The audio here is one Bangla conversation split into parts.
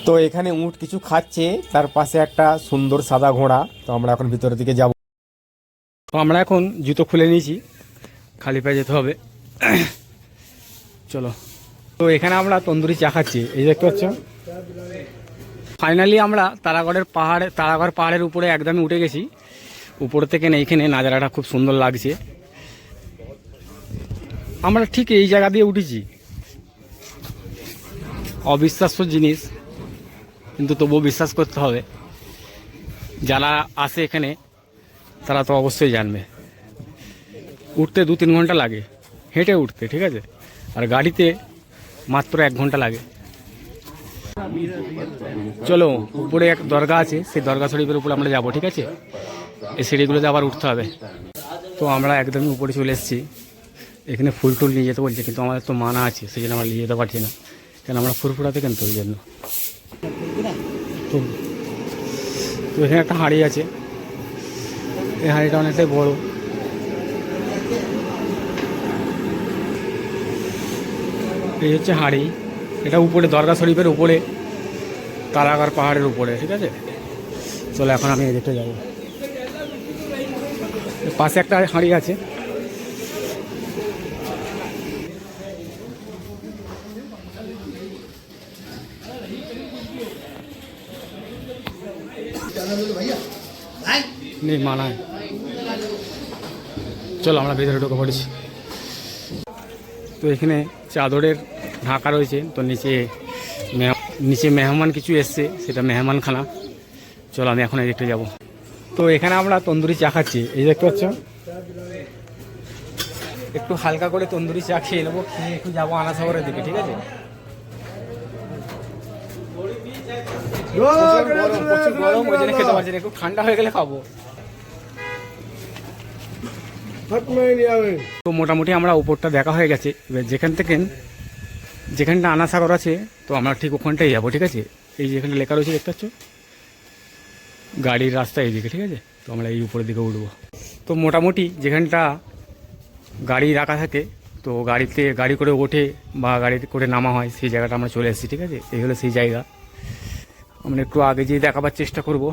তো এখানে উট কিছু খাচ্ছে, তার পাশে একটা সুন্দর সাদা ঘোড়া। তো আমরা এখন ভিতরের দিকে যাব। তো আমরা এখন জুতো খুলে নিয়েছি, খালি পায়ে যেতে হবে। চলো। তো এখানে আমরা তন্দুরি চা খাচ্ছি, এই দেখতে পাচ্ছ। ফাইনালি আমরা তারাগড় পাহাড়ের উপরে একদমই উঠে গেছি। উপর থেকে এইখানে নাজারাটা খুব সুন্দর লাগছে। আমরা ঠিক এই জায়গা দিয়ে উঠেছি। অবিশ্বাস্য জিনিস, কিন্তু তবুও বিশ্বাস করতে হবে। যারা আসে এখানে তারা তো অবশ্যই জানবে। উঠতে 2-3 ঘন্টা লাগে, হেঁটে উঠতে, ঠিক আছে। আর গাড়িতে মাত্র 1 ঘন্টা লাগে। চলো, উপরে এক দরগা আছে, সেই দরগা শরীফের উপরে আমরা যাবো, ঠিক আছে। এই সিঁড়িগুলোতে আবার উঠতে হবে। তো আমরা একদমই উপরে চলে এসেছি। এখানে ফুল টুল নিয়ে যেতে বলছে, কিন্তু আমাদের তো মানা আছে, সেই জন্য আমরা নিয়ে যেতে পারছি না। কেন, আমরা ফুরফুরাতে কেন, তো ওই জন্য। তো এখানে একটা হাঁড়ি আছে, এই হাঁড়িটা অনেকটাই বড়। এই হচ্ছে হাঁড়ি, এটা উপরে দরগা শরীফের উপরে, তারাগড় পাহাড়ের উপরে, ঠিক আছে। চলো, এখন আমি এদিকটা যাবো। পাশে একটা হাঁড়ি আছে। নেই মানায়। চলো, আমরা ভেতরে ঢুকে পড়েছি। তো এখানে চাদরের ঢাকা রয়েছে। তো নিচে মেহমান কিছু এসছে, সেটা মেহমানখানা। চলো, আমি এখন এদিকটা যাব। তো এখানে আমরা তন্দুরি চা খাচ্ছি, এই দেখতে পাচ্ছ। একটু হালকা করে তন্দুরি চা খেয়ে নেবো, খেয়ে একটু যাবো আনাসাগরের দিকে, ঠিক আছে। প্রচুর গরম, ওই জন্য খেতে পারছি না, একটু ঠান্ডা হয়ে গেলে খাবো। তো মোটামুটি আমরা উপরটা দেখা হয়ে গেছে। এবার যেখানটা আনাসাগর আছে, তো আমরা ঠিক ওখানটাই যাবো, ঠিক আছে। এই যেখানে লেখা রয়েছে দেখতে পাচ্ছ, গাড়ির রাস্তা এইদিকে, ঠিক আছে। তো আমরা এই উপরের দিকে উঠবো। তো মোটামুটি যেখানটা গাড়ি রাখা থাকে, তো গাড়ি করে ওঠে বা গাড়িতে করে নামা হয়, সেই জায়গাটা আমরা চলে এসেছি, ঠিক আছে। এই হলো সেই জায়গা। আমরা একটু আগে যেয়ে দেখাবার চেষ্টা করব।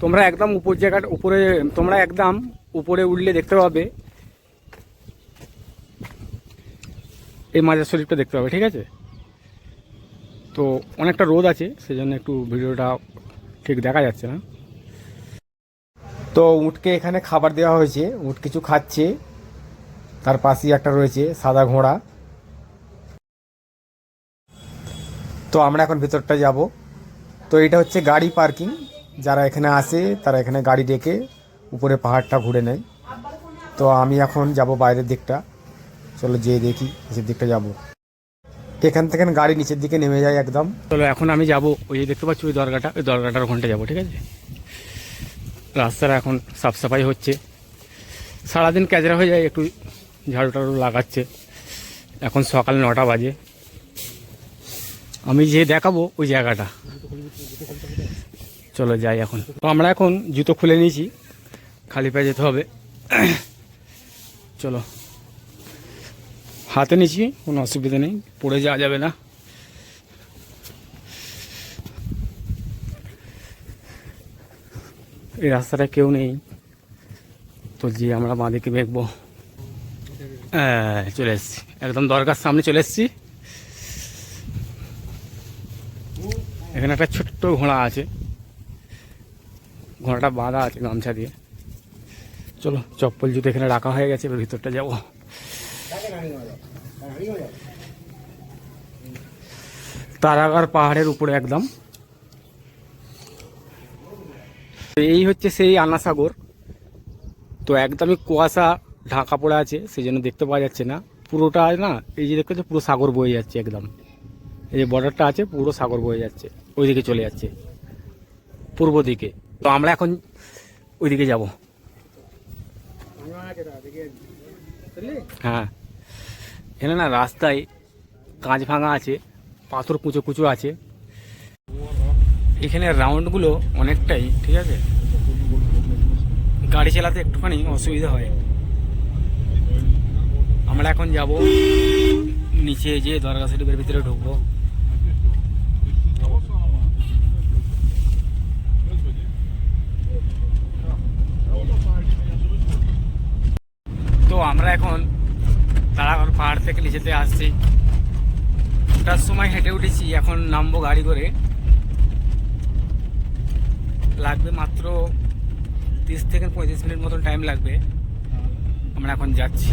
তোমরা একদম উপরে উঠলে দেখতে পাবে এই মাজার শরীফটা দেখতে পাবে, ঠিক আছে। তো অনেকটা রোদ আছে, সেজন্য একটু ভিডিওটা ঠিক দেখা যাচ্ছে না। তো উটকে এখানে খাবার দেওয়া হয়েছে, উট কিছু খাচ্ছে, তার পাশেই একটা রয়েছে সাদা ঘোড়া। তো আমরা এখন ভেতরটা যাব। তো এটা হচ্ছে গাড়ি পার্কিং। যারা এখানে আসে তারা এখানে গাড়ি রেখে উপরে পাহাড়টা ঘুরে নেয়। তো আমি এখন যাব বাইরের দিকটা। চলো যেয়ে দেখি, নিচের দিকটা যাব। এখান থেকে গাড়ি নিচের দিকে নেমে যায় একদম। চলো, এখন আমি যাব ওই যে দেখতে পাচ্ছি ওই দরগাটার ওখানটা যাবো, ঠিক আছে। রাস্তাটা এখন সাফসাফাই হচ্ছে, সারাদিন ক্যাজরা হয়ে যায়, একটু ঝাড়ু টাড়ু লাগাচ্ছে। এখন সকাল 9টা বাজে। আমি যে দেখাবো ওই জায়গাটা। চলো যাই এখন। তো আমরা এখন জুতো খুলে নিয়েছি, খালি পায়ে যেতে হবে। চলো, হাতে নিয়েছি, কোনো অসুবিধা নেই, পড়ে যাওয়া যাবে না। এই রাস্তাটা কেউ নেই, তো যে আমরা বাঁদিকে বেঁকবো। চলে এসছি, একদম দরগার সামনে চলে এসছি। এখানে একটা ছোট্ট ঘোড়া আছে, ঘোড়াটা বাঁধা আছে গামছা দিয়ে। চলো, চপ্পল জুতো এখানে রাখা হয়ে গেছে, এবার ভিতরটা যাবো। তারাগড় পাহাড়ের উপরে একদম। এই হচ্ছে সেই আনাসাগর। তো একদমই কুয়াশা ঢাকা পড়ে আছে, সেই জন্য দেখতে পাওয়া যাচ্ছে না পুরোটা। না, এই যে দেখতে পাচ্ছ পুরো সাগর বয়ে যাচ্ছে একদম। এই যে বর্ডারটা আছে, পুরো সাগর বয়ে যাচ্ছে, ওইদিকে চলে যাচ্ছে পূর্ব দিকে। তো আমরা এখন ওইদিকে যাব। হ্যাঁ, এখানে না রাস্তায় কাঁচ ভাঙা আছে, পাথর কুচো কুচো আছে। এখানে রাউন্ডগুলো অনেকটাই, ঠিক আছে। গাড়ি চালাতে একটুখানি অসুবিধা হয়। আমরা এখন যাব নিচে যে দরগা শরীফের ভিতরে ঢুকবো। তো আমরা এখন তারাগড় পাহাড় থেকে নিচেতে আসছি। ওটার সময় হেঁটে উঠেছি, এখন নামবো গাড়ি করে। লাগবে মাত্র 30 থেকে 35 মিনিট মতন টাইম লাগবে। আমরা এখন যাচ্ছি।